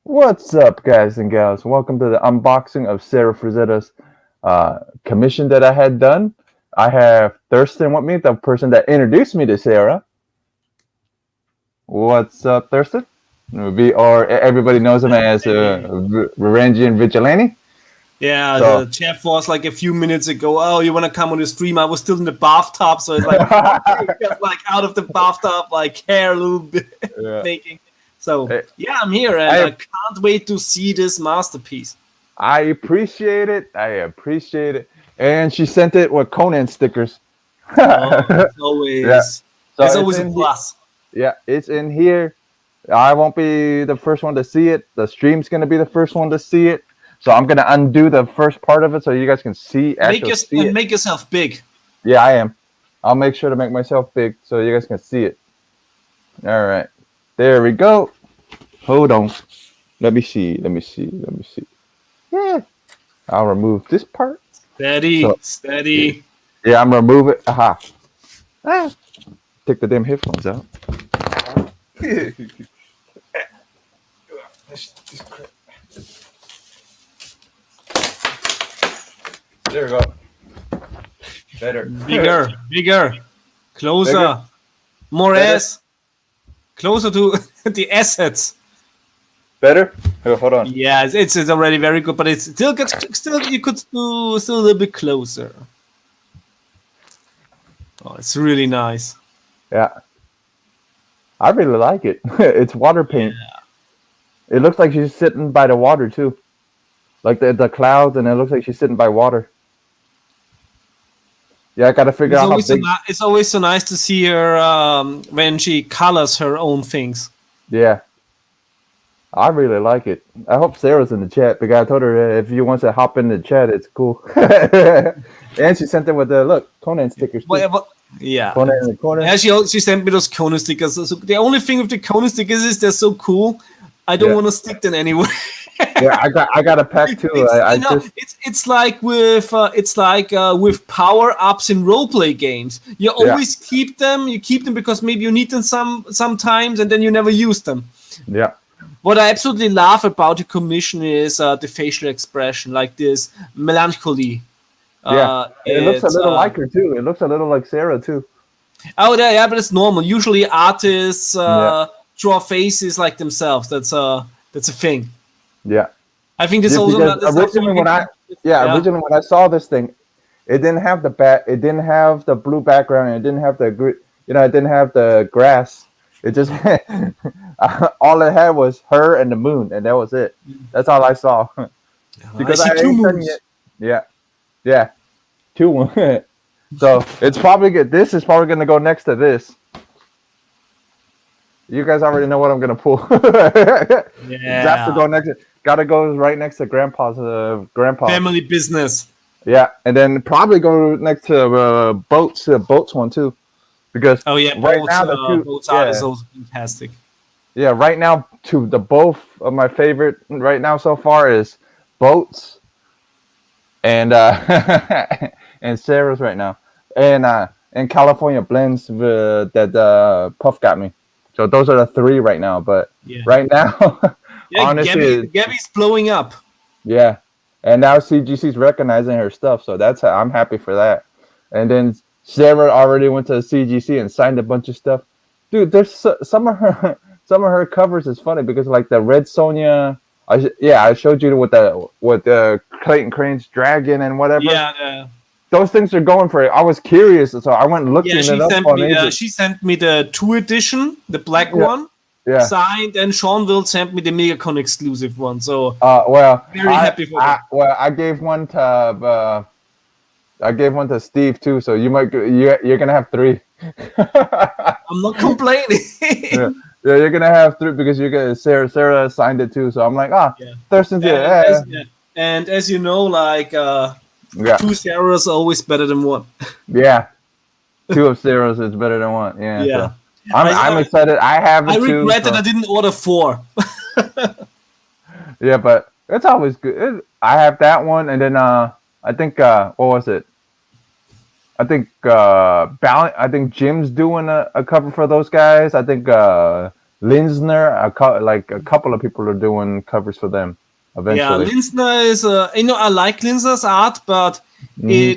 What's up, guys and gals? Welcome to the unboxing of Sarah Frazetta's commission that I had done. I have Thurston with me, the person that introduced me to Sarah. What's up, Thurston? Or everybody knows him as Varangian Vigilante. Yeah, So, the chef was like a few minutes ago. Oh, you want to come on the stream? I was still in the bathtub, so it's like just like out of the bathtub, like hair a little bit yeah. making. So Hey, yeah, I'm here, and I can't wait to see this masterpiece. I appreciate it. And she sent it with Conan stickers. Oh, it's Yeah. always So it's it's always a in plus. Yeah, it's in here. I won't be the first one to see it. The stream's gonna be the first one to see it. So I'm gonna undo the first part of it so you guys can see it. Make yourself big. Yeah, I am. I'll make sure to make myself big so you guys can see it. All right, there we go. Hold on. Let me see. Yeah, I'll remove this part. Steady, steady. Yeah, I'm gonna remove it. Aha. Ah. Take the damn headphones out. There we go. Better. Bigger, closer, more Better. S, closer to the assets. Better? Oh, hold on. Yeah, it's already very good, but it's still you could do still a little bit closer. Oh, it's really nice. Yeah. I really like it. It's water paint. Yeah. It looks like she's sitting by the water too. Like the clouds, and it looks like she's sitting by water. Yeah, I gotta figure out how big. It's always so nice to see her when she colors her own things. Yeah. I really like it. I hope Sarah's in the chat because I told her if you want to hop in the chat, it's cool. And she sent them with the look Conan stickers. Yeah. Conan in the corner. Yeah, she sent me those Conan stickers. So the only thing with the Conan stickers is they're so cool. I don't want to stick them anywhere. Yeah, I got a pack too. It's like with power ups in roleplay games. You always keep them. You keep them because maybe you need them sometimes, and then you never use them. Yeah. What I absolutely love about the commission is the facial expression, like this melancholy. It looks a little like her too. It looks a little like Sarah too. Oh, yeah, but it's normal. Usually, artists draw faces like themselves. That's a thing. Yeah, I think this also originally when I saw this thing, it didn't have it didn't have the blue background, and it didn't have it didn't have the grass. It just all it had was her and the moon, and that was it. That's all I saw. Because I see two moons. Yeah, two. So it's probably good. This is probably gonna go next to this. You guys already know what I'm gonna pull. That's to go next. Gotta go right next to Grandpa's. Family business. Yeah, and then probably go next to boats. Boats one too, because right now the boats art is also fantastic. Yeah, right now the both of my favorite right now so far is boats, and and Sarah's right now, and California blends that Puff got me. So those are the three right now. But right now, honestly, Gabby's blowing up. Yeah, and now CGC's recognizing her stuff, so I'm happy for that. And then Sarah already went to CGC and signed a bunch of stuff. Dude, there's some of her covers is funny because like the Red Sonja. I showed you with the Clayton Crane's dragon and whatever. Yeah. Those things are going for it. I was curious, so I went looking it up on she sent me the 2 edition, the black one, signed, and Sean will send me the MegaCon exclusive one. So very happy for that. Well, I gave one to Steve too. So you're gonna have 3. I'm not complaining. Yeah, you're gonna have 3 because Sarah signed it too. So I'm like, Thurston's it. And as you know, like. 2 Sarahs are always better than 1. Yeah, 2 of Sarahs is better than 1. Yeah. Yeah. So I'm excited. I regret that I didn't order 4. Yeah, but it's always good. I have that one, and then I think what was it? I think Jim's doing a cover for those guys. I think Linsner, like a couple of people are doing covers for them Yeah, eventually. Linsner is. I like Linsner's art, but Hmm.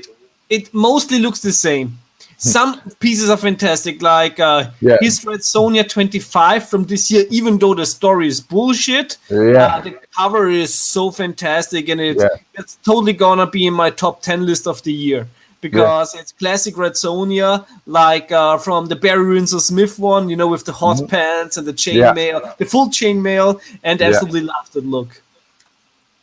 it mostly looks the same. Some pieces are fantastic, like Yeah, his Red Sonja 25 from this year. Even though the story is bullshit, yeah, the cover is so fantastic, and yeah, it's totally gonna be in my top 10 list of the year yeah. because it's classic Red Sonja, like from the Barry Windsor Smith one, with the hot Mhm. pants and the Yeah, chainmail, the full chainmail, and yeah, absolutely love that look.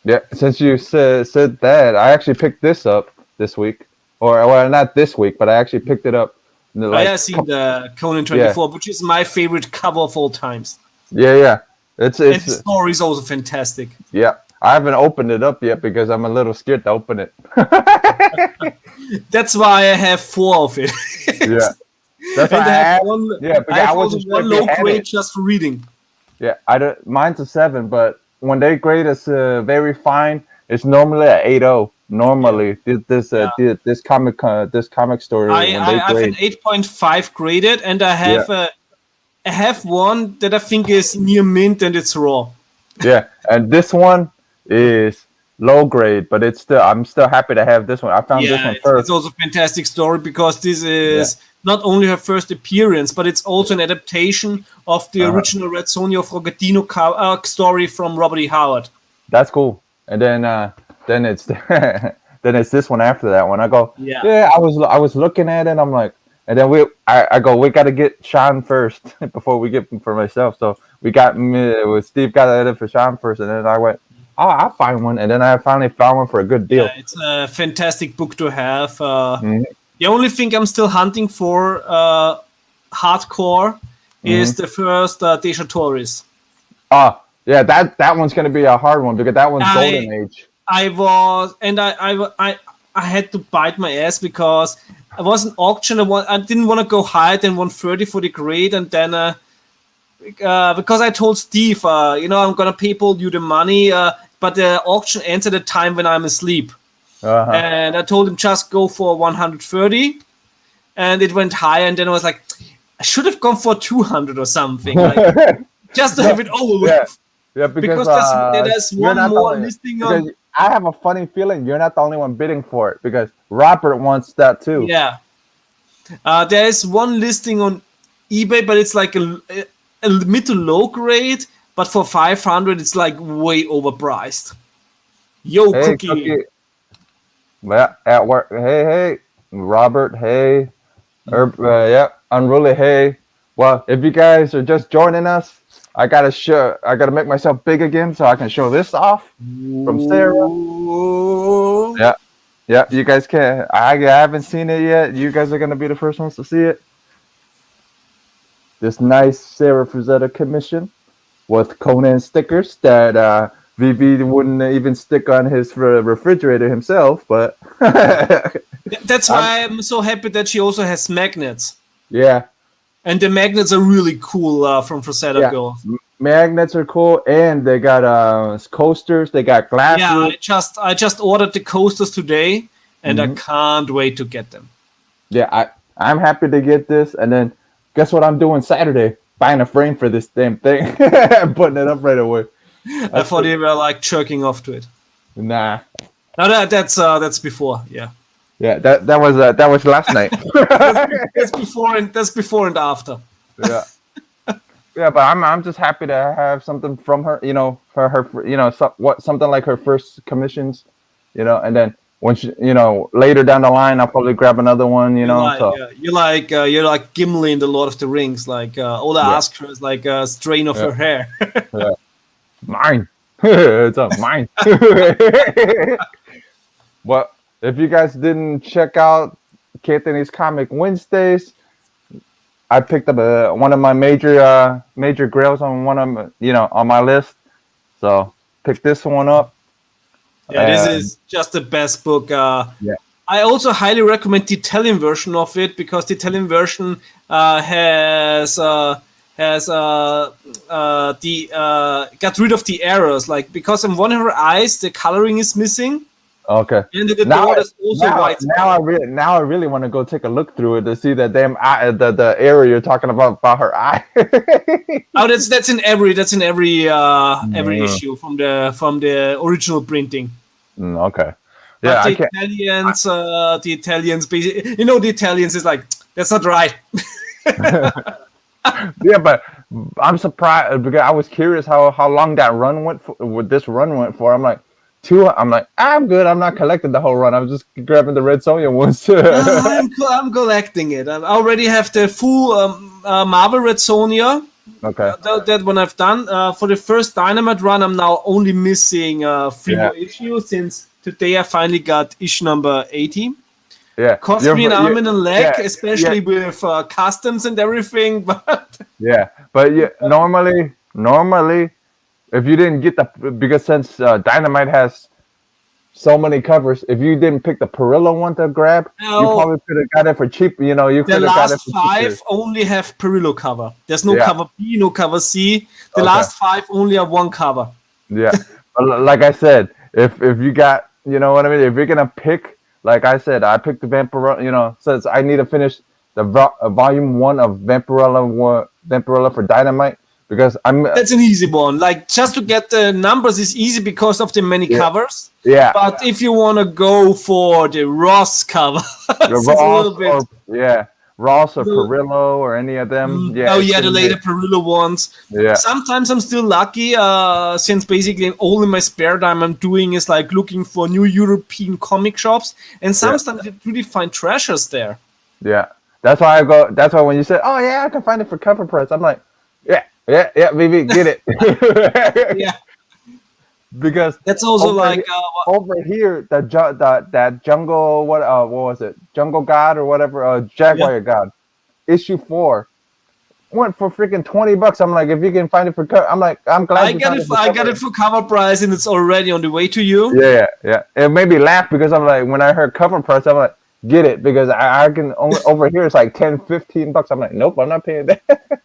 yeah. Since you said that, I actually picked this up this week, or well, not this week, but I actually picked it up. I Like, have seen the Conan yeah, 24, which is my favorite cover of all times. yeah, yeah. It's And it's the story is also fantastic. yeah. I haven't opened it up yet because I'm a little scared to open it. That's why I have four of it. Yeah, that's why And I I have have. one. Yeah, I because I have also wasn't sure one if you low had grade it. just for reading. Yeah, I don't. Mine's a 7, but when they grade us very fine, it's normally a 8.0. Yeah, Normally, yeah. this comic story I, when I they have an grade. 8.5 graded, and Yeah, I have one that I think is near mint and it's raw. yeah, and this one is low grade, but it's still. I'm still happy to have this one. I found this Yeah, one it's first. also a fantastic story because this Yeah. is not only her first appearance, but it's also an adaptation of the Uh-huh. original Red Sonja of Rogatino story from Robert E. Howard. That's cool. And then it's then it's this one after that one. I go, Yeah, yeah, I was looking at it. I'm like, and then I go, we got to get Sean first before we get him for myself. So we got me with Steve got it for Sean first, and then I went, oh, I'll find one, and then I finally found one for a good yeah, deal. it's a fantastic book to have. Hmm. The only thing I'm still hunting for hardcore Hmm. is the first Deja Torres. Oh, yeah, that one's gonna be a hard one because that one's I Golden Age. I was and I had to bite my ass because I was an auction. I didn't want to go higher than 130 for the grade, and then because I told Steve, I'm gonna PayPal you the money, but the auction ends at a time when I'm asleep, Uh-huh. and I told him just go for 130, and it went higher, and then I was like, I should have gone for 200 or something, like just to No, have it over yeah, with, yeah, because because there's you're one not the more only listing because on. I have a funny feeling you're not the only one bidding for it because Robert wants that too. Yeah, there is one listing on eBay, but it's like a mid to low grade. But for 500, it's like way overpriced. Yo, Hey, Cookie. Cookie, well, at work. Hey, hey, Robert. Hey, yeah, Unruly. Hey, well, if you guys are just joining us, I gotta make myself big again so I can show this off from Sarah. Whoa. Yeah, yeah, you guys can. I haven't seen it yet. You guys are gonna be the first ones to see it. This nice Sarah Frazetta commission with Conan stickers that VV wouldn't even stick on his refrigerator himself, but That's I'm, why I'm so happy that she also has magnets. yeah, And the magnets are really cool from Frazetta yeah. Girl. Magnets are cool, and they got coasters. They got Yeah, glasses. I just ordered the coasters today, and I Hmm. can't wait to get them. Yeah, I'm happy to get this. And then guess what I'm doing Saturday? Buying a frame for this damn thing and putting it up right away. I That's thought you were like jerking off to it. nah. No, that's before. Yeah, Yeah, that was last night. that's before and after. Yeah. Yeah, but I'm just happy to have something from her, for her, something like her first commissions, and then when she, later down the line, I'll probably grab another one, so You're like Gimli in the Lord of the Rings. Like all I yeah, ask her is like a strain of yeah, her hair. yeah. Mine, it's a mine. Well, if you guys didn't check out Anthony's Comic Wednesdays, I picked up one of my major grails on one of on my list, so pick this one up. Yeah, this is just the best book. Yeah. I also highly recommend the Italian version of it because the Italian version has got rid of the errors. Like because in one of her eyes the coloring is missing, Okay. And the Now, door is also white. now I really want to go take a look through it to see that damn eye, the area you're talking about her eye. Oh, that's in every Mm, issue from the original printing. okay. But Yeah, I can't. The Italians, the Italians is like, that's not right. Yeah, but I'm surprised because I was curious how long that run went for. What this run went for. I'm like two. I'm like I'm good. I'm not collecting the whole run. I'm just grabbing the Red Sonja ones. I'm collecting it. I already have the full Marvel Red Sonja. Okay. That one I've done. For the first Dynamite run, I'm now only missing 3 Yeah. more issues since today I finally got issue number 80. Yeah. Cost me an arm and a leg, Yeah. especially with customs and everything. But Yeah. But yeah, normally, if you didn't get the because since Dynamite has so many covers, if you didn't pick the Perillo one to grab, you no, probably could have got it for cheap. You the could have got it last for cheaper. 5 only have Perillo cover. There's no Yeah. cover B, no cover C. The Okay. last 5 only have one cover. Yeah, but like I said, if you got, you know what I mean. If you're gonna pick, like I said, I picked the Vampirella. Since I need to finish the volume 1 of Vampirella for Dynamite because I'm. That's an easy one. Like, just to get the numbers is easy because of the many covers. Yeah. But if you want to go for the Ross cover, it's a little bit. Ross or Perillo or any of them. Yeah. Oh yeah, the later Perillo ones. Yeah. Sometimes I'm still lucky, since basically all in my spare time I'm doing is like looking for new European comic shops, and sometimes you really find treasures there. Yeah. That's why I go. That's why when you said, "Oh yeah, I can find it for cover price," I'm like, "Yeah, baby, get it." Yeah. Because That's also like over here, that jungle what was it? Jungle God or whatever, Jaguar God, issue 4 went for freaking $20. I'm like, if you can find it for I'm like, I'm glad I got it for cover price and it's already on the way to you. Yeah. It made me laugh because I'm like, when I heard cover price, I'm like, get it because I can only over here it's like $10-15. I'm like, nope, I'm not paying that.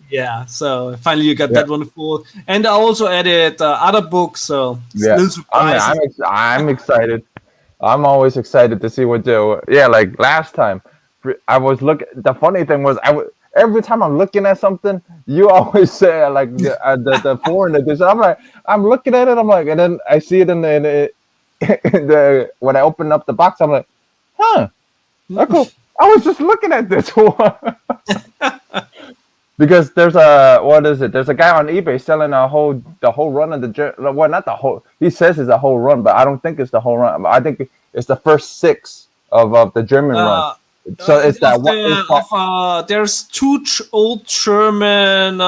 Yeah, so finally you got that one full, and I also added other books. So still surprising. I'm excited. I'm always excited to see what do. Yeah, like last time, I was looking. The funny thing was, every time I'm looking at something, you always say like the foreign edition. I'm looking at it. I'm like, and then I see it in the when I open up the box, I'm like, huh. Cool. I was just looking at this one. Because there's There's a guy on eBay selling the whole run of not the whole. He says it's a whole run, but I don't think it's the whole run. I think it's the first 6 of the German run. So it's that one. There's 2 old German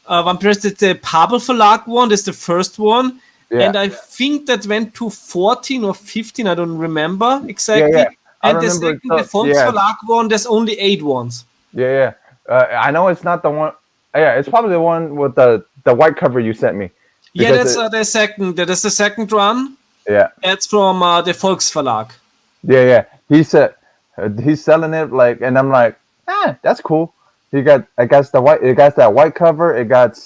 vampires. The Pabel Verlag one. That's the first one. Yeah. And I think that went to 14 or 15. I don't remember exactly. Yeah. And the second, the Volksverlag one, there's only 8 ones. Yeah. I know it's not the one. Yeah, it's probably the one with the white cover you sent me. Yeah, that's the second. That is the second run. Yeah. That's from the Volksverlag. Yeah. He said he's selling it like, and I'm like, that's cool. It got that white cover. It got a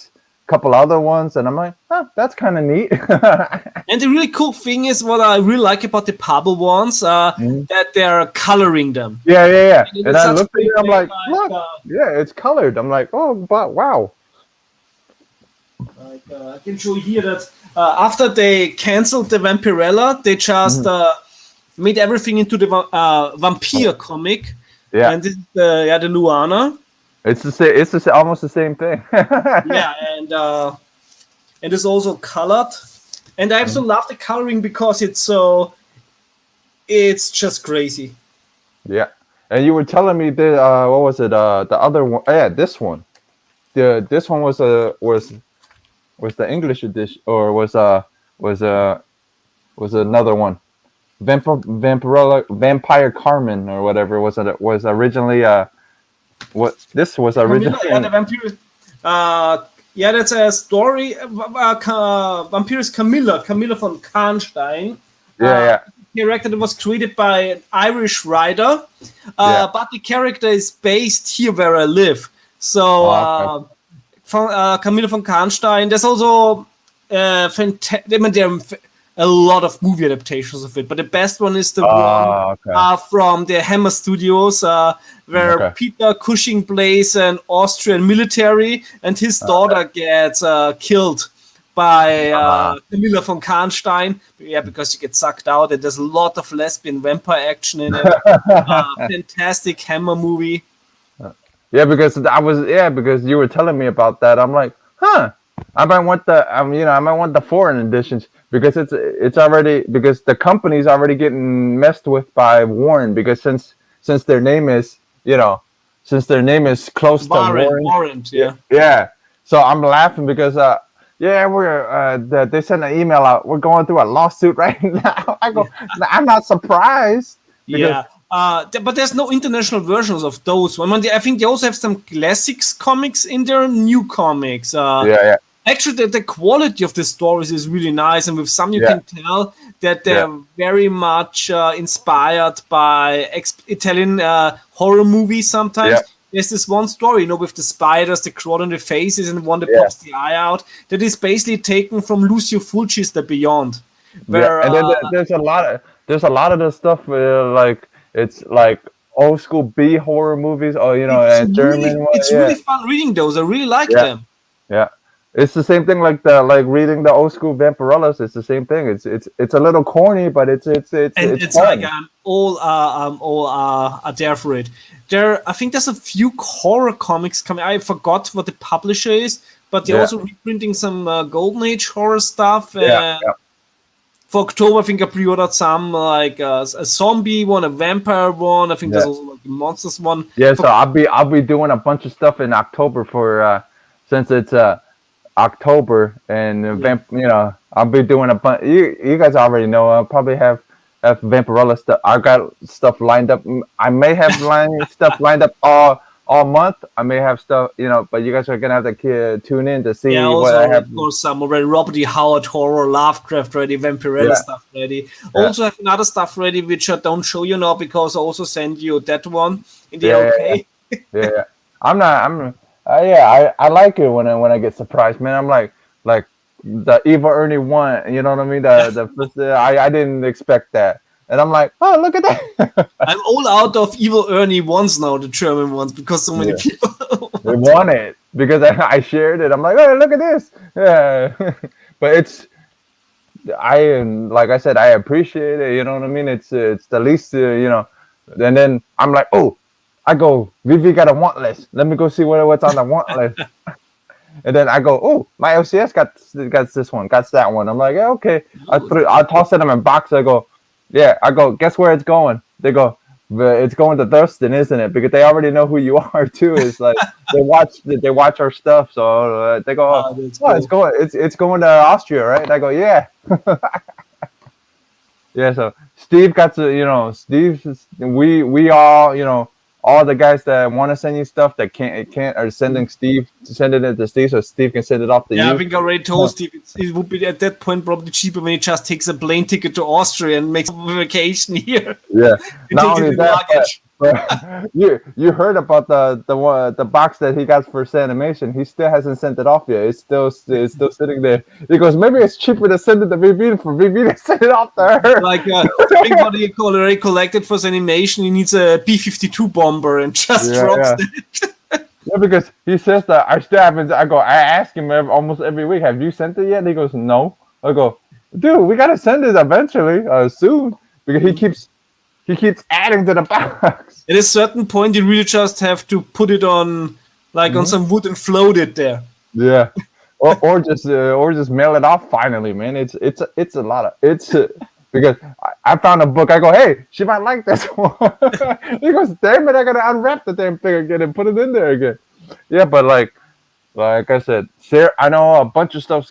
couple other ones, and I'm like, that's kind of neat. And the really cool thing is what I really like about the Pabel ones, that they're coloring them. Yeah. And I looked at it, I'm like, look, it's colored. I'm like, oh, but wow. I can show you here that after they canceled the Vampirella, they just made everything into the vampire comic. Yeah. And this is the Luana. It's the same. It's almost the same thing. Yeah, and it's also colored. And I also love the coloring because it's just crazy. Yeah, and you were telling me that what was it? The other one? Yeah, this one. This one was the English edition, or was another one? Vampire Carmen or whatever was originally what this was originally. Yeah, the Vampire. That's a story. Vampirus Camilla von Karnstein. Yeah. Character that was created by an Irish writer, but the character is based here where I live. So, from Camilla von Karnstein. There's also a lot of movie adaptations of it. But the best one is the one Oh, okay. from the Hammer Studios, where Okay. Peter Cushing plays an Austrian military, and his daughter gets killed by Camilla von Karnstein. Yeah, because she gets sucked out, and there's a lot of lesbian vampire action in it. Fantastic Hammer movie. Yeah, because you were telling me about that. I'm like, huh. I might want I might want the foreign editions because it's already because the company's already getting messed with by Warren because since their name is since their name is close to Warren. Warrant, Yeah, yeah. yeah. So I'm laughing because they sent an email out. We're going through a lawsuit right now. I go, I'm not surprised because Yeah. But there's no international versions of those. I mean, I think they also have some classics comics in their new comics. yeah. Actually, the quality of the stories is really nice, and with some you Yeah. can tell that they're very much inspired by Italian horror movies. Sometimes Yeah. there's this one story, with the spiders, the crawl on the faces, and one that Yeah. pops the eye out. That is basically taken from Lucio Fulci's The Beyond, Yeah, where and then there's a lot of the stuff like it's like old school B horror movies, or and German one. it's Yeah, really fun reading those. I really like yeah, them. yeah. It's the same thing like reading the old school Vampirellas. It's the same thing. It's a little corny, but it's And it's fun. like all are there for it. I think there's a few horror comics coming. I forgot what the publisher is, but they're Yeah. also reprinting some Golden Age horror stuff. Yeah, yeah, For October, I think I pre-ordered some like a zombie one, a vampire one. I think there's yeah. also like a monsters one. Yeah, so I'll be doing a bunch of stuff in October for since it's October and I'll be doing a bunch. You guys already know. I'll probably have Vampirella stuff. I got stuff lined up. I may have stuff lined up all month. I may have stuff, but you guys are gonna have to tune in to see Yeah, what also I have. of course some already Robert E. Howard horror, Lovecraft ready, Vampirella Yeah. stuff ready. Yeah. Also have another stuff ready which I don't show you now because I also send you that one in the Yeah, OK. Yeah, I like it when I get surprised, man. I'm like the Eva Ernie one, you know what I mean? The first, I didn't expect that, and I'm like, oh, look at that. I'm all out of Evil Ernie ones now, the German ones, because so many Yeah. people. They want it because I shared it. I'm like, oh, look at this. Yeah, but like I said, I appreciate it. You know what I mean? It's the least, And then I'm like, oh, I go, Vivi got a want list. Let me go see what's on the want list. And then I go, oh, my LCS got this one, got that one. I'm like, yeah, okay. I toss it in my box. I go, yeah. I go, guess where it's going? They go, it's going to Thurston, isn't it? Because they already know who you are too. It's like they watch our stuff, so they go, cool. it's going to Austria, right? And I go, yeah. Yeah, so Steve got to, we all, all the guys that want to send you stuff that can't are sending it to Steve so Steve can send it off to you. Yeah, I think I already told Steve it would be at that point probably cheaper when he just takes a plane ticket to Austria and makes a vacation here. Yeah, And not takes it only in that, luggage. but you heard about the box that he got for Sanimation. He still hasn't sent it off yet. It's still sitting there. He goes, maybe it's cheaper to send it to VV for VV to send it off to her. Like everybody already collected for animation, he needs a B-52 bomber and just drops it. Yeah, because he says that I still haven't. I ask him almost every week, have you sent it yet? And he goes, no. I go, dude, we gotta send it eventually, soon, because he keeps adding to the box. At a certain point, you really just have to put it on, on some wood and float it there. Yeah, or just mail it off. Finally, man, it's a lot of because I found a book. I go, hey, she might like this one. He goes, damn it, I gotta unwrap the damn thing again and put it in there again. Yeah, but like I said, Sarah, I know a bunch of stuff's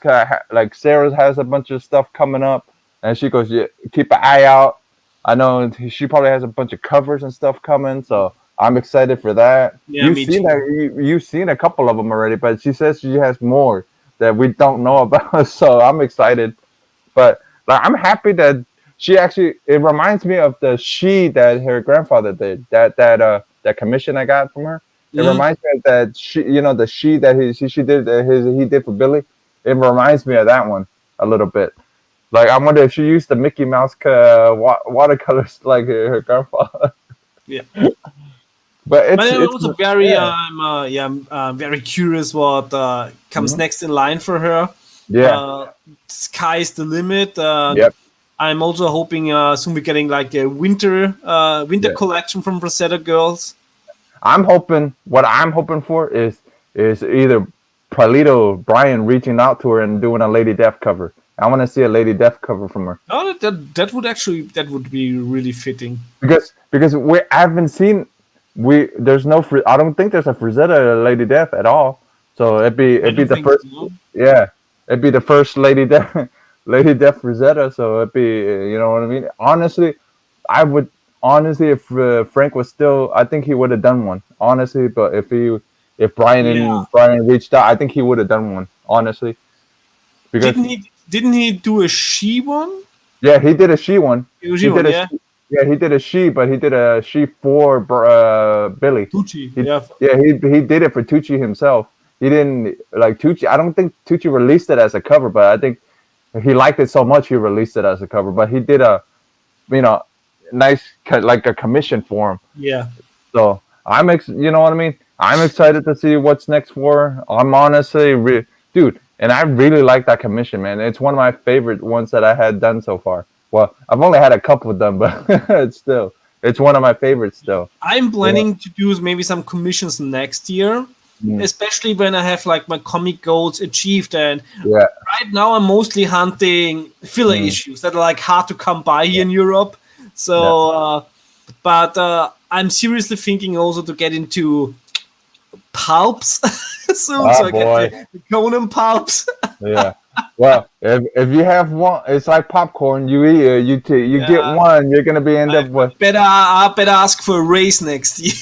like Sarah has a bunch of stuff coming up, and she goes, yeah, keep an eye out. I know she probably has a bunch of covers and stuff coming, so I'm excited for that. Yeah, You've seen a couple of them already, but she says she has more that we don't know about, so I'm excited. But I'm happy that she actually. It reminds me of the she that her grandfather did. That commission I got from her. It reminds me of that she, the she that he did for Billy. It reminds me of that one a little bit. Like I wonder if she used the Mickey Mouse watercolors like her grandfather. Yeah. But But I'm it's also very, yeah, very curious what comes mhm, next in line for her. yeah, Uh, Sky's the limit. yep, I'm also hoping soon we're getting like a winter yeah. collection from Frazetta Girls. I'm hoping what I'm hoping for is either Palito Brian reaching out to her and doing a Lady Death cover. I want to see a Lady Death cover from her Oh, that would be really fitting. because we I haven't seen there's no I don't think there's a Frazetta Lady Death at all. So I it'd be don't the think first, so. yeah, it'd be the first Lady Death Lady Death Frazetta. So it'd be you know what I mean. Honestly, I would honestly if Frank was still, I think he would have done one honestly. But if Yeah, Brian reached out, I think he would have done one honestly because didn't he do a she one? yeah, he did a she one. It was she He one, did a yeah. she, yeah, he did a she, but he did a she for Billy. Tucci, He yeah. yeah, he did it for Tucci himself. He didn't like Tucci. I don't think Tucci released it as a cover, but I think he liked it so much he released it as a cover. But he did a you know nice like a commission for him. Yeah. So you know what I mean. I'm excited to see what's next for her. I'm honestly, dude, and I really like that commission, man. It's one of my favorite ones that I had done so far. Well, I've only had a couple of them, but it's one of my favorites still. I'm You know? planning to do maybe some commissions next year, Mm, especially when I have like my comic goals achieved. And yeah. right now, I'm mostly hunting filler Mm, issues that are like hard to come by here in Europe. yeah. So, but I'm seriously thinking also to get into pulps soon, Ah, so I get boy. the Conan pulps. Yeah. Well, if you have one, it's like popcorn. You eat it, you get Yeah, one, you're gonna be end up with I better ask for a raise next year.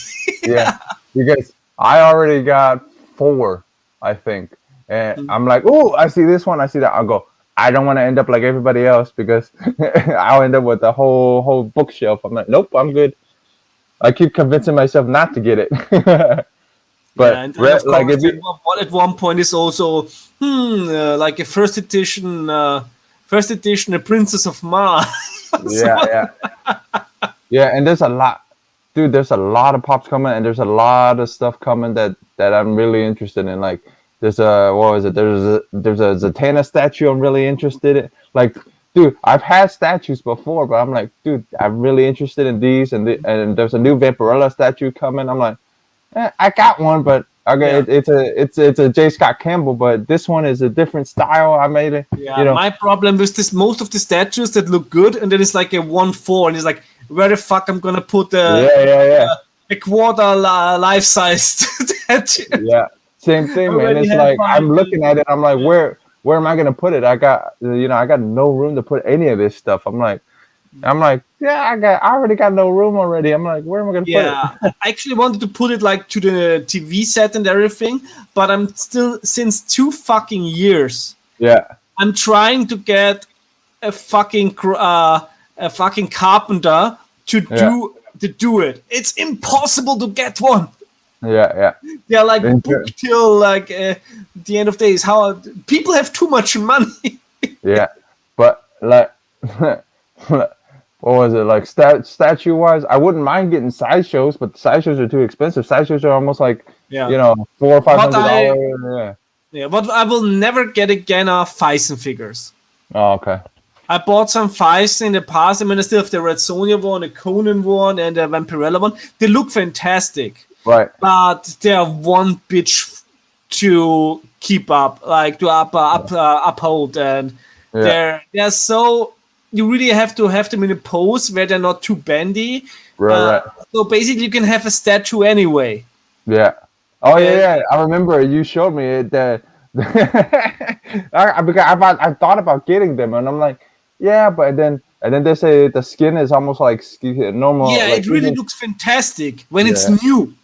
yeah. Because I already got four, I think, and I'm like, oh, I see this one, I see that. I'll go. I don't want to end up like everybody else because I'll end up with a whole bookshelf. I'm like, nope, I'm good. I keep convincing myself not to get it. Yeah, But and of like course, if you at one point is also like a first edition, a Princess of Mars. yeah, yeah. Yeah, and there's a lot, dude. There's a lot of pops coming, and there's a lot of stuff coming that I'm really interested in. Like, there's a what was it? There's a Zatanna statue I'm really interested in. Like, dude, I've had statues before, but I'm like, dude, I'm really interested in these. And there's a new Vampirella statue coming. I'm like, I got one, but okay, Yeah, it's a J. Scott Campbell, but this one is a different style. I made it, yeah. My problem with this, most of the statues that look good, and then it's like a 1/4, and it's like, where the fuck I'm gonna put Yeah, yeah, yeah. a quarter life size statue? Yeah, same I thing, man. already It's have like mine. I'm looking at it. I'm like, where am I gonna put it? I got I got no room to put any of this stuff. I'm like, yeah, I already got no room already. I'm like, where am I gonna put it? Yeah, I actually wanted to put it like to the TV set and everything, but I'm still, since 2 fucking years, Yeah, I'm trying to get a fucking carpenter to yeah, do it. It's impossible to get one. yeah, yeah, They're like Inter- booked till like the end of days. How people have too much money. yeah. But like, what was it like? Statue wise, I wouldn't mind getting sideshows, but sideshows are too expensive. Sideshows are almost like Yeah, $400 or five but hundred I dollars. yeah, but I will never get again Feisen figures. Oh, okay. I bought some Feisen in the past. I mean, I still have the Red Sonja one, the Conan one, and the Vampirella one. They look fantastic, Right. but they are one bitch to keep up, like to uphold, and Yeah. they're so, you really have to have them in a pose where they're not too bendy. Right. So basically, you can have a statue anyway. Yeah. Oh yeah, And yeah. I remember you showed me it. Because I thought about getting them, and I'm like, yeah, but then they say the skin is almost like normal. yeah, Like it really even, looks fantastic when it's yeah, new.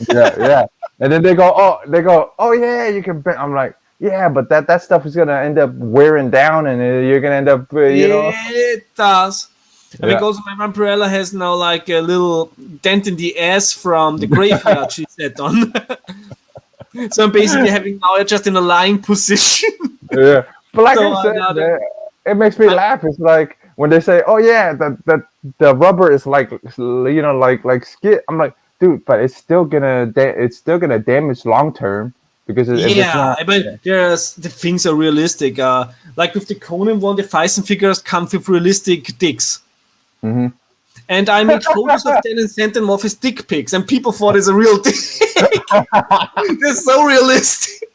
yeah. And then they go, oh yeah, you can. I'm like, yeah, but that stuff is gonna end up wearing down, and you're gonna end up, Yeah, it does. I think Yeah. also my Vampirella has now like a little dent in the ass from the graveyard she sat on. So I'm basically having now just in a lying position. Yeah. But like So I said, man, it makes me laugh. It's like when they say, "Oh yeah, the rubber is like like skit." I'm like, dude, but it's still gonna damage long term because if it's Yeah, not. but there's the things are realistic. Like with the Conan one, the Tyson figures come with realistic dicks. Hmm. And I made photos of them and sent them off as dick pics, and people thought it's a real dick. They're so realistic.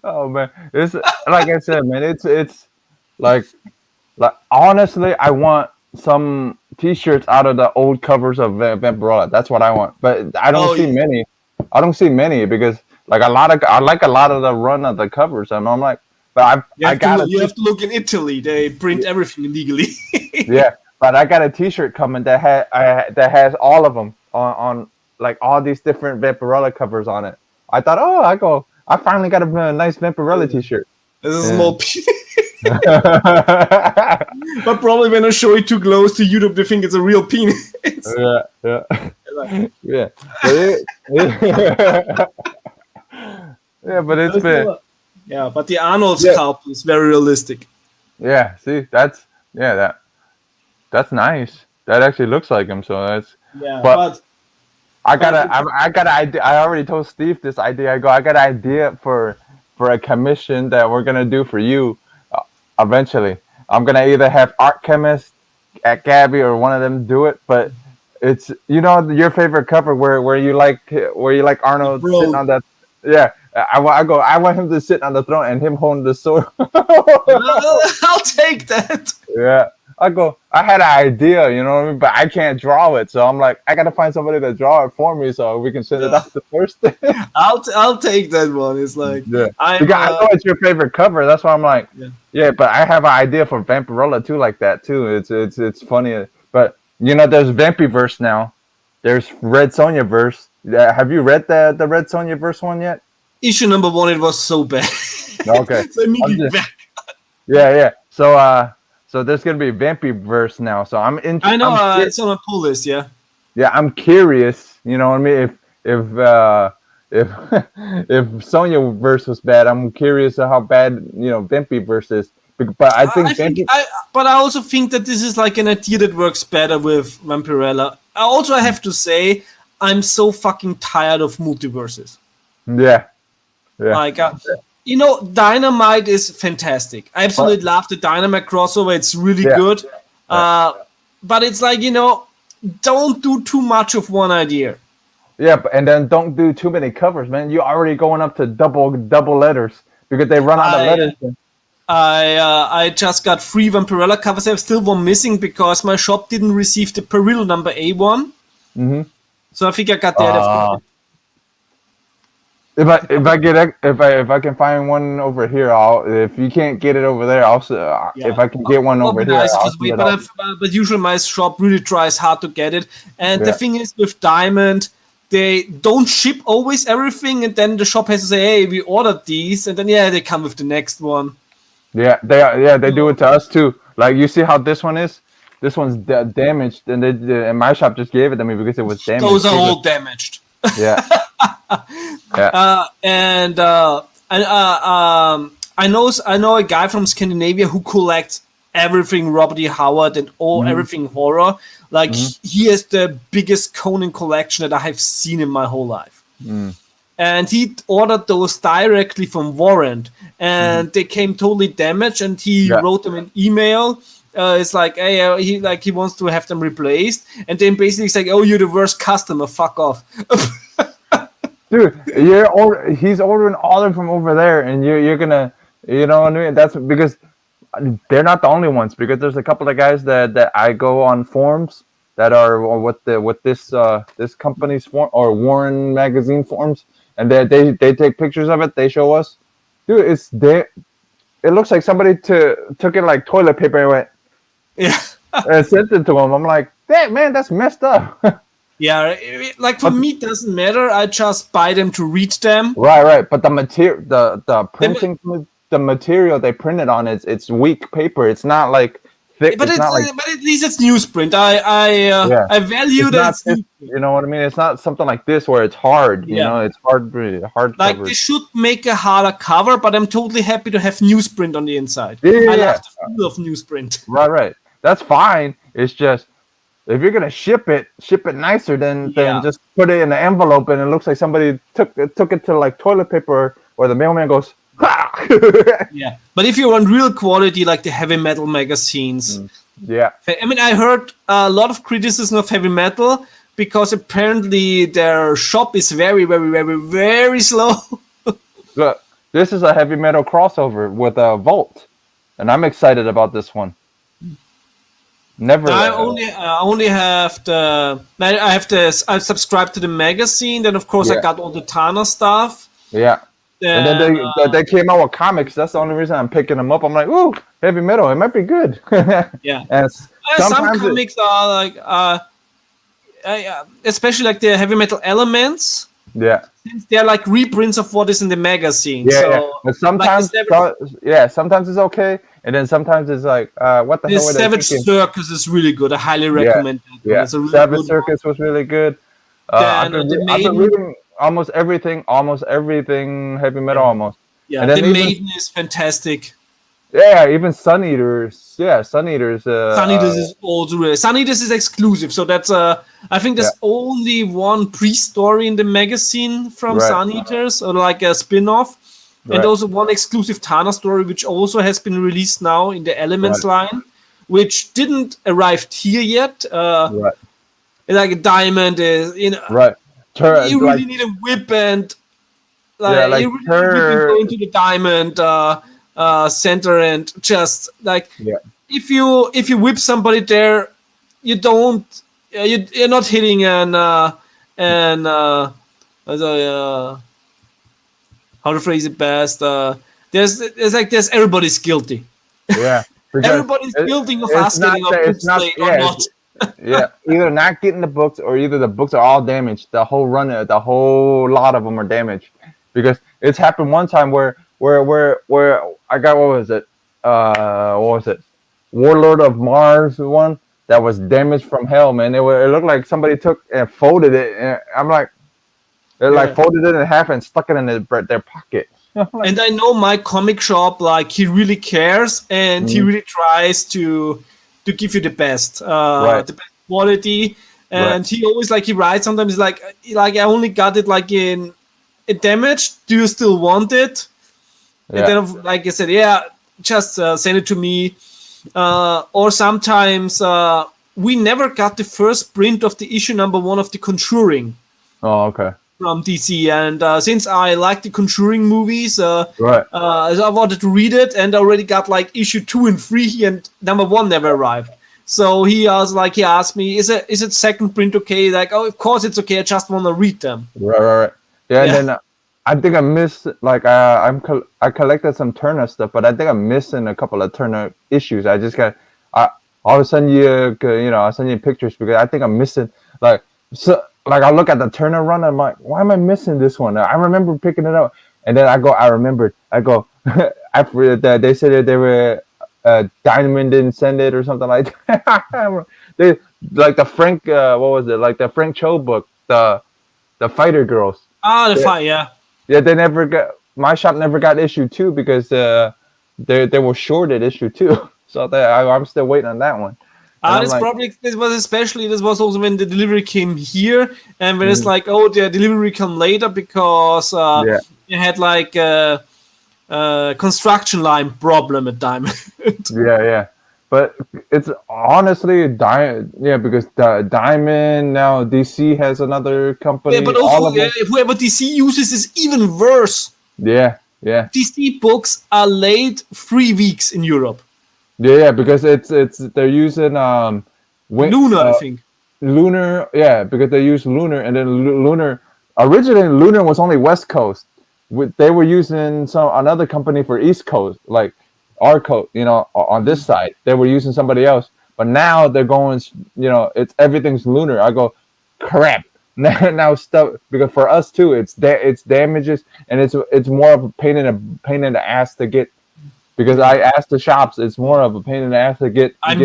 Oh man, it's like I said, man. It's like like honestly, I want some T-shirts out of the old covers of Vampirella. That's what I want, but I don't Oh see yeah. many. I don't see many because like I like a lot of the run of the covers, and I'm like, but I got a You have to look in Italy. They print everything illegally. yeah, but I got a T-shirt coming that has all of them on like all these different Vampirella covers on it. I thought, I finally got a nice Vampirella T-shirt. This is a Yeah. small piece. But probably when I show it too close to YouTube, they think it's a real penis. Yeah, yeah, yeah. But yeah, but it's been Yeah, but the Arnold yeah, scalp is very realistic. yeah. See, that's nice. That actually looks like him. So that's. Yeah, But but I got an idea. I already told Steve this idea. I got an idea for a commission that we're gonna do for you. Eventually, I'm gonna either have art chemist at Gabby or one of them do it. But it's your favorite cover where you like Arnold sitting bro, on that. Yeah, I want him to sit on the throne and him holding the sword. I'll take that. Yeah. I had an idea, you know what I mean? But I can't draw it. So I'm like, I got to find somebody to draw it for me so we can send it Yeah. out the first. I'll take that one. It's like Yeah. I'm Because I know it's your favorite cover. That's why I'm like, yeah. yeah, but I have an idea for Vampirella too, like that too. It's funny. But, there's Vampiverse now. There's Red Sonja verse. Yeah, have you read the Red Sonja verse one yet? Issue number 1, it was so bad. Okay. So immediately back. Yeah, yeah. So there's gonna be Vampiverse now. So I'm in. I know I'm it's on a pull list, yeah. Yeah, I'm curious. You know what I mean? If if Sonya verse was bad, I'm curious of how bad Vampy verse is. But I think Vampy. But I also think that this is like an idea that works better with Vampirella. I have to say, I'm so fucking tired of multiverses. Yeah, yeah, Like, Dynamite is fantastic. I absolutely love the Dynamite crossover. It's really good. But it's like, don't do too much of one idea. yeah. And then don't do too many covers, man. You're already going up to double letters because they run out of letters. I just got 3 Vampirella covers. I have still one missing because my shop didn't receive the Peril number A1. Mm-hmm. So I think I got that. If I can find one over here, if you can't get it over there, if I can get one over here, nice, I'll just wait, but usually my shop really tries hard to get it. And the thing is with Diamond, they don't ship always everything, and then the shop has to say, "Hey, we ordered these," and then they come with the next one. Yeah, they do it to us too. Like you see how this one is. This one's damaged, and and my shop just gave it to me because it was damaged. Those are all damaged. Yeah. Yeah. I know a guy from Scandinavia who collects everything Robert E. Howard and everything horror. Like he has the biggest Conan collection that I have seen in my whole life. And he ordered those directly from Warrant, and they came totally damaged. And he wrote them an email. It's like, hey, he wants to have them replaced, and then basically it's like, oh, you're the worst customer. Fuck off. Dude, he's ordering all of them from over there, and you're gonna, you know what I mean? That's because they're not the only ones. Because there's a couple of guys that I go on forums that are with this company's form or Warren magazine forums, and they take pictures of it. They show us, dude. It looks like somebody took it like toilet paper and went, and sent it to him. I'm like, damn, man, that's messed up. Yeah, like for me, it doesn't matter. I just buy them to read them. Right. But the material, the printing, the material they printed on it's weak paper. It's not like thick. But It's not like but at least it's newsprint. yeah. I value It's that not it's this. newsprint. You know what I mean? It's not something like this where it's hard. You Yeah. know, it's hard, hard Like they covered. should make a harder cover, but I'm totally happy to have newsprint on the inside. Yeah, yeah, I love yeah. the feel of newsprint. Right, right. That's fine. It's just if you're gonna ship it nicer than Yeah. just put it in an envelope and it looks like somebody took it to like toilet paper or the mailman goes, ha! Yeah. But if you want real quality, like the heavy metal magazines, Yeah, I mean, I heard a lot of criticism of heavy metal because apparently their shop is very, very, very, very slow. look, this is a heavy metal crossover with a Volt, and I'm excited about this one. Never, I only have I have the I subscribed to the magazine. Then of course I yeah, got all the Tana stuff. yeah. And then Then they came out with comics. That's the only reason I'm picking them up. I'm like, ooh, heavy metal. It might be good. yeah, And some sometimes comics are like especially like the heavy metal elements. yeah. They're like reprints of what is in the magazine. Yeah, So yeah. But like sometimes, sometimes it's okay, and then sometimes it's like, what the the hell were they Savage thinking? Circus is really good. I highly Yeah, recommend that one. yeah. It's a really Savage good Circus was really good. one. Then the I've been Maiden. reading almost everything heavy metal Yeah. almost. Yeah, And then the even Maiden is fantastic. yeah, even Sun Eaters. Yeah, Sun Eaters. Sunny, this is also really, Sunny, this is exclusive. So that's I think there's Yeah. only one pre-story in the magazine from Right. Sun Eaters, or like a spin-off, and Right. also one exclusive Tana story, which also has been released now in the Elements line, which didn't arrive here yet. Right. Like a diamond is, you know, Right. you really Like need a whip and like yeah, like you really need a whip and go into the diamond center and just like yeah, if you whip somebody there, you don't you're not hitting how to phrase it best. There's everybody's guilty. yeah. Because Everybody's guilty of it's us not getting a that book it's not slate or yeah. not. Yeah, either not getting the books or either the books are all damaged. The whole run, the whole lot of them are damaged because it's happened one time where I got what was it, Warlord of Mars one that was damaged from hell, man. It looked like somebody took and folded it. And I'm like, they like Yeah. folded it in half and stuck it in their pocket. And I know my comic shop, like he really cares and he really tries to give you the best, Right. the best quality. And he always like he writes sometimes like I only got it like in damaged. Do you still want it? And Yeah, then like I said, yeah, just send it to me. Or sometimes we never got the first print of the issue #1 of The Conjuring oh okay, from DC, and since I like the Conjuring movies, right. so I wanted to read it, and I already got like issue 2 and 3, and #1 never arrived. So he asked me, is it second print okay? Like, oh, of course it's okay. I just want to read them. Right. Yeah, Yeah. and then I think I missed like I collected some Turner stuff, but I think I'm missing a couple of Turner issues. I just got I'll send you I'll send you pictures because I think I'm missing like I look at the Turner run. I'm like, why am I missing this one? I remember picking it up, and then I remembered. I go after that they said that they were Diamond didn't send it or something like that. They like the Frank what was it like the Frank Cho book the Fighter Girls. Ah, the Yeah. fight, yeah. Yeah, they never got my shop never got issue 2 because they were shorted issue 2. So I'm still waiting on that one. And I'm like, This was also when the delivery came here, and when it's like, oh, the delivery come later because yeah, you had like a construction line problem at Diamond. yeah. But it's honestly because the Diamond now DC has another company. Yeah, but all also of them. whoever DC uses is even worse. Yeah. DC books are late 3 weeks in Europe. Yeah, because it's they're using Lunar, I think. Lunar, yeah, because they use Lunar, and then Lunar originally Lunar was only West Coast. They were using another company for East Coast, like our coast, on this side. They were using somebody else, but now they're going, it's everything's Lunar. I go, crap. Now stuff because for us too, it's damages, and it's more of a pain in the ass to get because I asked the shops. It's more of a pain in the ass to get I'm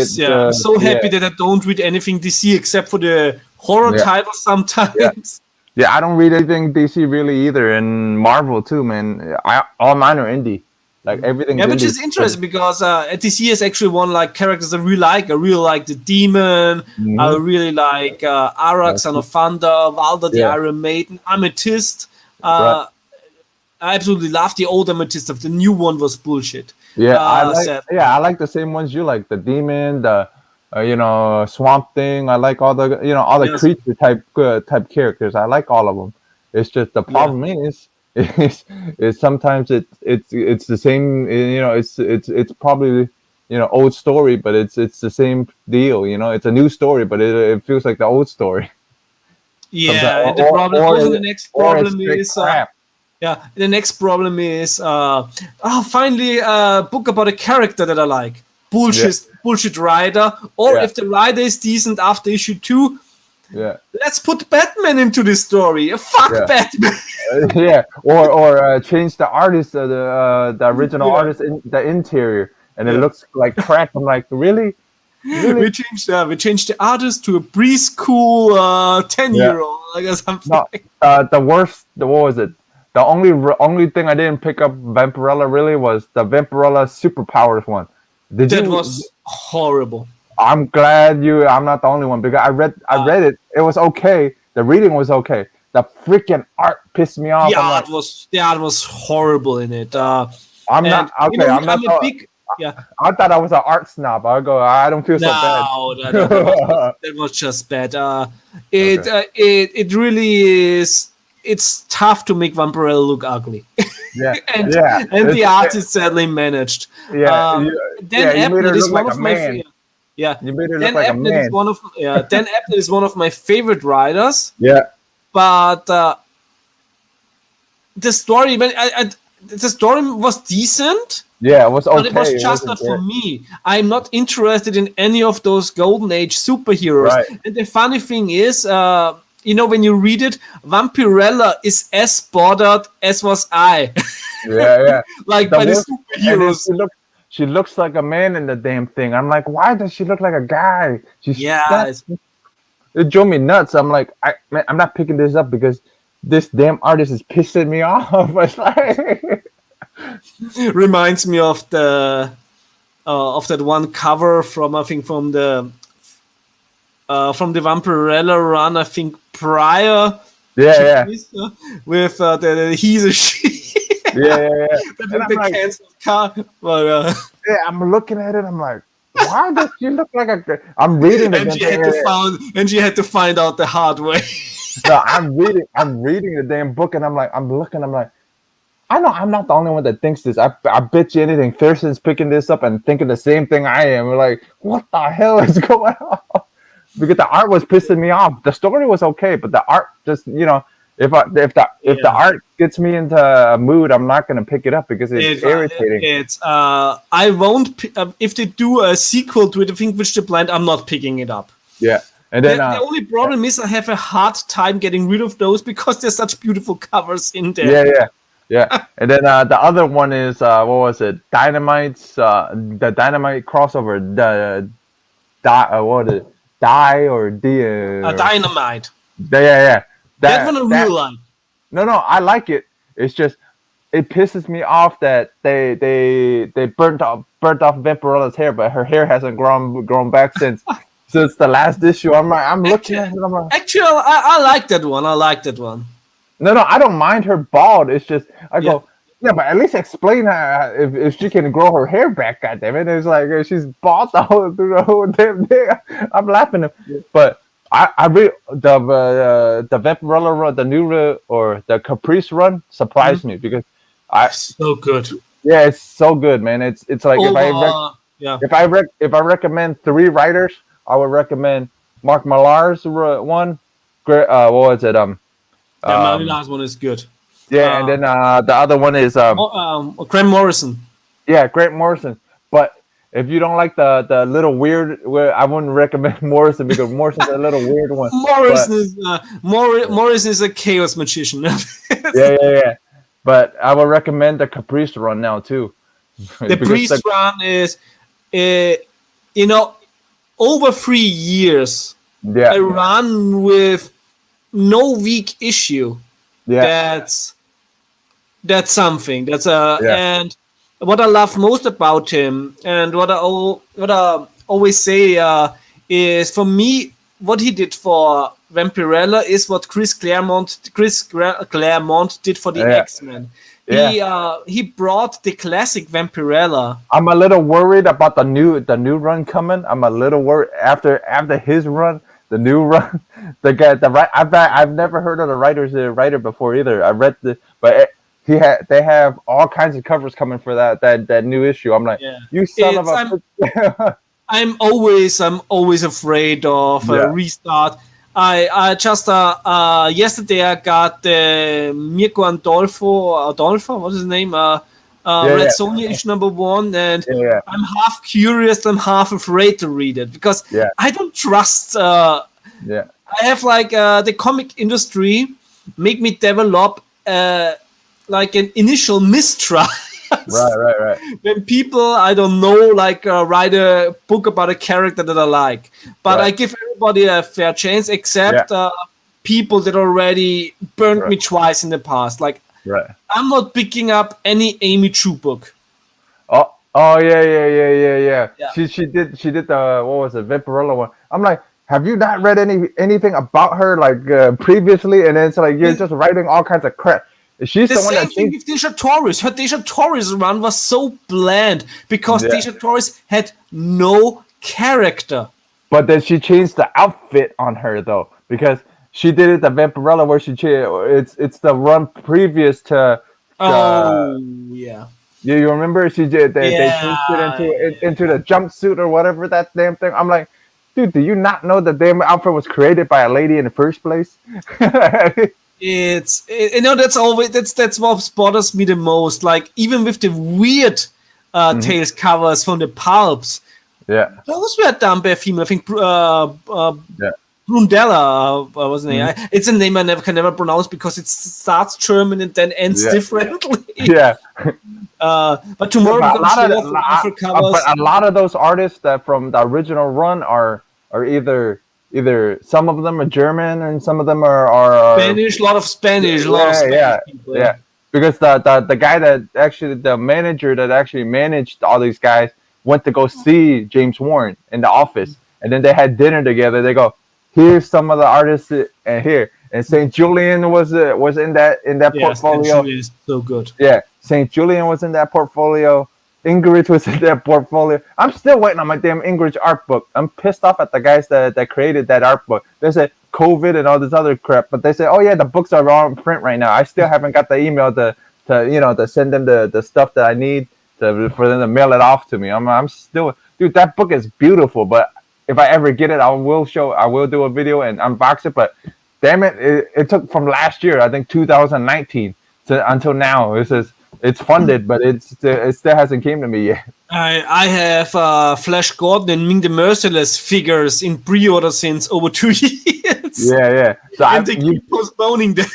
so happy that I don't read anything DC except for the horror yeah titles yeah sometimes. yeah. I don't read anything DC really either, and Marvel too, man. All mine are indie. Like everything's Yeah, which indie. is interesting because DC has actually one like characters I really like. I really like the Demon. I Mm-hmm. really like Arak, Son of Thunder, Valda, the Yeah, Iron Maiden, Amethyst. right. I absolutely love the old Amethyst stuff. The new one was bullshit. Yeah, Sad. I like the same ones you like. The demon, the swamp thing. I like all the all the Yes. creature type characters. I like all of them. It's just the Yeah. problem is sometimes it's the same. It's probably old story, but it's the same deal. It's a new story, but it feels like the old story. Sometimes, Yeah. And the problem, also the next or it's problem straight is. crap. Yeah, the next problem is finally a book about a character that I like. Yeah, Bullshit writer. Or yeah, if the writer is decent after issue 2, yeah, let's put Batman into this story. Fuck yeah. Batman. Yeah, or change the artist, the original Yeah, artist in the interior, and it yeah. looks like crap. I'm like, really, really? We changed the artist to a preschool 10-year Yeah. old or something. No, the worst. What was it? The only thing I didn't pick up Vampirella really was the Vampirella superpowers one. Did That you? was horrible. I'm glad you. I'm not the only one because I read it. It was okay. The reading was okay. The freaking art pissed me off. I'm like, The art was horrible in it. I'm And not okay. I'm not. I'm a big yeah. I thought I was an art snob. I go. I don't feel so bad. No, that was just bad. It really is. It's tough to make Vampirella look ugly, Yeah, and yeah. the art is sadly managed. Yeah, Dan you made her Abnett is look one like of a my man. yeah. You made her Dan look like a Abnett is man. Dan Abnett is one of my favorite writers, Yeah, but the story, the story was decent. yeah. It was okay. But it was just wasn't not for great. me. I'm not interested in any of those Golden Age superheroes. Right. And the funny thing is, when you read it, Vampirella is as bothered as was I. Yeah, yeah. Like The by the worst- and then superheroes. she looks like a man in the damn thing. I'm like, why does she look like a guy? Yeah, It drove me nuts. I'm like, man, I'm not picking this up because this damn artist is pissing me off. It's like, reminds me of the of that one cover from from the Vampirella run. I think prior yeah, to yeah, this, with the he's a she. yeah. the And I'm like, canceled car. But, yeah, I'm looking at it. I'm like, why does she look like a? I'm reading the and damn she had to find out the hard way. No, I'm reading the damn book, and I'm like, I'm looking. I'm like, I know I'm not the only one that thinks this. I bet you anything, Thurston's picking this up and thinking the same thing I am. We're like, what the hell is going on? Because the art was pissing me off. The story was okay, but the art just, if the art gets me into a mood, I'm not gonna pick it up because it's irritating. I won't if they do a sequel to it. I think which the blind, I'm not picking it up. Yeah, and then The only problem is I have a hard time getting rid of those because there's such beautiful covers in there. yeah. And then the other one is what was it? Dynamite's the Dynamite crossover. What is it? Die or Dynamite. Yeah. That one I really like. No, I like it. It's just it pisses me off that they burnt off Vampirella's hair, but her hair hasn't grown back since the last issue. I'm looking at it. I'm like, Actually, I like that one. I like that one. no, I don't mind her bald. It's just I go, yeah, but at least explain her if she can grow her hair back. Goddammit, it's like she's bald through the whole damn thing. I'm laughing, but I read the Vampirella, the new or the Caprice run surprised me because So good. yeah, it's so good, man. It's like if I recommend 3 writers, I would recommend Mark Millar's one. What was it? My last one is good. Yeah, and then the other one is Graham Morrison. yeah, Grant Morrison. But if you don't like the little weird, I wouldn't recommend Morrison because Morrison's a little weird one. Morrison is a chaos magician. Yeah. But I would recommend the Caprice run now too. The Priest run is, you know, over 3 years. yeah, A run with no weak issue. yeah, That's something. That's a yeah, and what I love most about him, and what I always say is, for me, what he did for Vampirella is what Claremont did for the yeah, X-Men. yeah. He brought the classic Vampirella. I'm a little worried about the new run coming. I'm a little worried after his run, the new run. The guy, the right. I've never heard of the writer before either. I read but they have all kinds of covers coming for that new issue. I'm like, Yeah, you son of it's a. I'm always afraid of a Yeah, restart. I just yesterday I got Mirko Adolfo, what's his name? yeah, Red yeah, Sonja issue #1, and yeah, I'm half curious, I'm half afraid to read it because yeah, I don't trust. yeah, I have like the comic industry make me develop like an initial right, mistrust right, right. when people I don't know like write a book about a character that I like, but I Right. give everybody a fair chance Yeah. except people that already burned Right. me twice in the past. Like Right. I'm not picking up any Amy Chu book. Oh yeah, yeah, yeah, yeah, yeah. Yeah. She did the, what was it, Vampirella one. I'm like, have you not read anything about her like previously? And then it's like you're And just writing all kinds of crap. She's the the one same that thing changed. with Deja Torres. Her Deja Torres run was so bland because Yeah, Deja Torres had no character. but then she changed the outfit on her though because she did it the Vampirella where she changed. It's the run previous to. Oh yeah. You remember she did they Yeah, changed it into the jumpsuit or whatever that damn thing. I'm like, dude, do you not know the damn outfit was created by a lady in the first place? you know, that's what bothers me the most. Like even with the weird Mhm. Tales covers from the pulps, Yeah, those were done by a female. I think yeah, Brundella wasn't mhm, it? It's a name I can never pronounce because it starts German and then ends yeah, differently. yeah. But Yeah, tomorrow we're but gonna show off the alpha but covers. a lot of those artists that from the original run are either some of them are German and some of them are Spanish, a lot of yeah, Spanish yeah, people. Yeah. yeah. Because the guy that actually the manager that actually managed all these guys went to go see James Warren in the office, and then they had dinner together. They go, here's some of the artists, and here, and Saint Julian was in that Yes, and portfolio. Julie is so good. Yeah, Saint Julian was in that portfolio. Ingrid was in that portfolio. I'm still waiting on my damn Ingrid art book. I'm pissed off at the guys that created that art book. They said COVID and all this other crap, but they say, oh yeah, the books are all in print right now. I still haven't got the email to send them the stuff that I need for them to mail it off to me. I'm still, dude, that book is beautiful, but if I ever get it, I will do a video and unbox it. But damn it took from last year, I think 2019, until now. It's funded, but it still hasn't came to me yet. I have Flash Gordon and Ming the Merciless figures in pre-order since over 2 years, Yeah, yeah. So and they keep postponing them.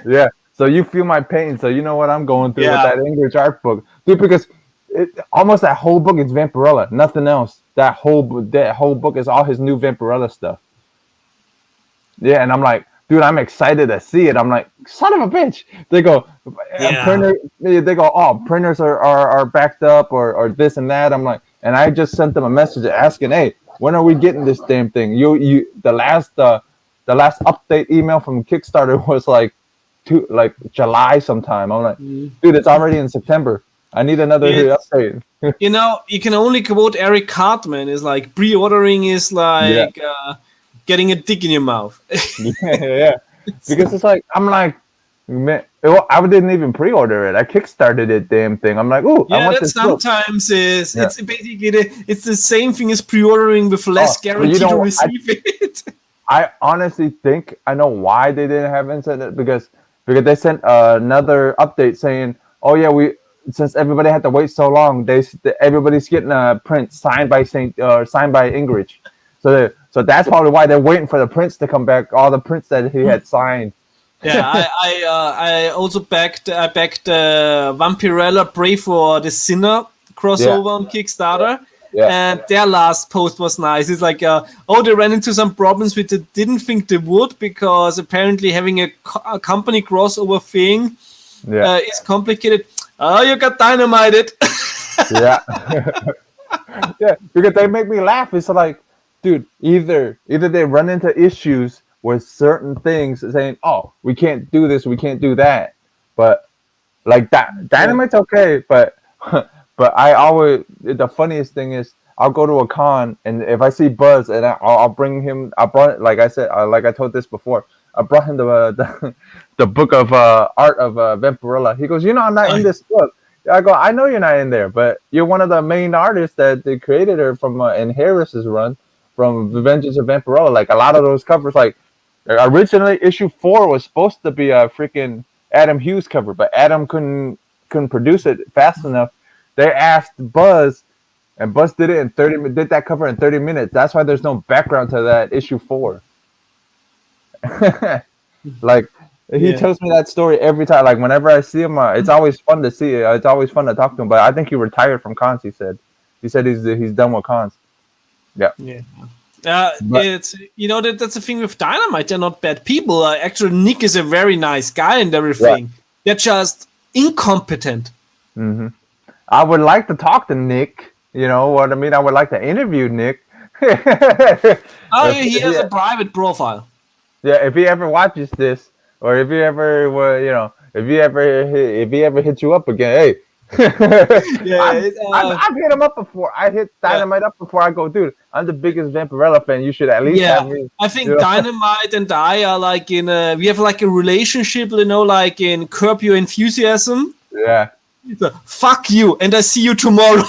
yeah. So you feel my pain. So you know what I'm going through with Yeah, that English art book, dude. Because almost that whole book is Vampirella, nothing else. That whole book is all his new Vampirella stuff. Yeah, and I'm like, dude, I'm excited to see it. I'm like, son of a bitch. They go, yeah. printer. They go, oh, printers are backed up or this and that. I'm like, and I just sent them a message asking, hey, when are we getting this damn thing? The last update email from Kickstarter was like July sometime. I'm like, Mm. dude, it's already in September. I need another It's update. you know, you can only quote Eric Cartman is like pre-ordering is Yeah, like getting a dick in your mouth. yeah, yeah. Because it's like I'm like, man, I didn't even pre-order it. I kickstarted it, damn thing. I'm like, ooh, I Yeah, want that this book. sometimes is Yeah. it's basically it's the same thing as pre-ordering with less Oh, but guarantee to receive it. I honestly think I know why they didn't have sent it because they sent another update saying, oh yeah, we since everybody had to wait so long, everybody's getting a print signed by signed by Ingrid. So that's probably why they're waiting for the prints to come back. All the prints that he had signed. Yeah, I also backed Vampirella Pray for the Sinner crossover on Kickstarter. Yeah. And their last post was nice. It's like, they ran into some problems which they didn't think they would, because apparently having a company crossover thing is complicated. Oh, you got dynamited. Yeah. Yeah, because they make me laugh. It's like, dude, either they run into issues with certain things, saying, "Oh, we can't do this, we can't do that," but like that, Dynamite's okay. But but I always, the funniest thing is, I'll go to a con, and if I see Buzz, and I'll bring him. I brought, like I said, like I told this before, I brought him the book of art of Vampirella. He goes, I'm not in this book. I go, I know you're not in there, but you're one of the main artists that they created her from in Harris's run from The Vengeance of Vampirella. Like a lot of those covers, like originally issue 4 was supposed to be a freaking Adam Hughes cover, but Adam couldn't produce it fast enough. They asked Buzz, and Buzz did it in 30. Did that cover in 30 minutes. That's why there's no background to that issue 4. Like. He tells me that story every time. Like whenever I see him, it's always fun to see. It's always fun to talk to him. But I think he retired from cons. He said he's done with cons. Yeah. It's that's the thing with Dynamite. They're not bad people. Actually, Nick is a very nice guy and everything. Yeah. They're just incompetent. Mm-hmm. I would like to talk to Nick. You know what I mean? I would like to interview Nick. He has a private profile. Yeah, if he ever watches this. Or if he ever were, if he ever hit you up again, hey. I've hit him up before. I hit Dynamite up before. I go, dude, I'm the biggest Vampirella fan. You should at least have me. I think Dynamite and I are like we have like a relationship, like in Curb Your Enthusiasm. Yeah. Fuck you, and I see you tomorrow.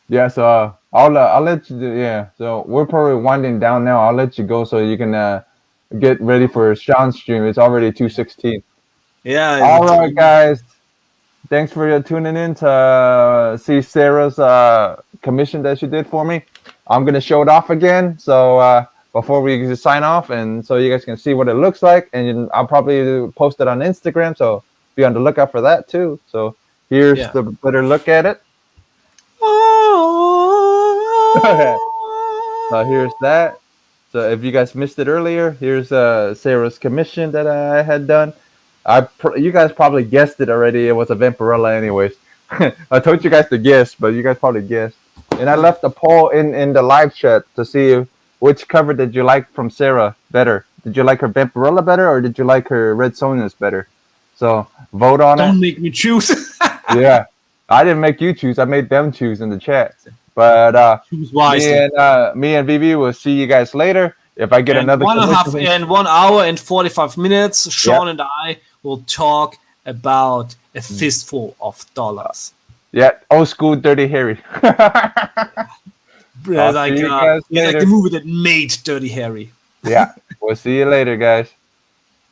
Yeah, so I'll let you do. Yeah, so we're probably winding down now. I'll let you go so you can get ready for Sean's stream. It's already 2:16. Yeah. All right, guys. Thanks for tuning in to see Sarah's commission that she did for me. I'm gonna show it off again. So before we just sign off, and so you guys can see what it looks like, and I'll probably post it on Instagram. So be on the lookout for that too. So here's the better look at it. So here's that. So if you guys missed it earlier, here's Sarah's commission that I had done. You guys probably guessed it already. It was a Vampirella anyways. I told you guys to guess, but you guys probably guessed. And I left a poll in the live chat to see which cover did you like from Sarah better. Did you like her Vampirella better, or did you like her Red Sonja's better? So vote on it. Don't make me choose. Yeah. I didn't make you choose. I made them choose in the chat. But me and Vivi will see you guys later. If I get another 1 hour and 45 minutes, Sean and I will talk about a fistful of dollars. Yeah, old school Dirty Harry. Like the movie that made Dirty Harry. Yeah, we'll see you later, guys.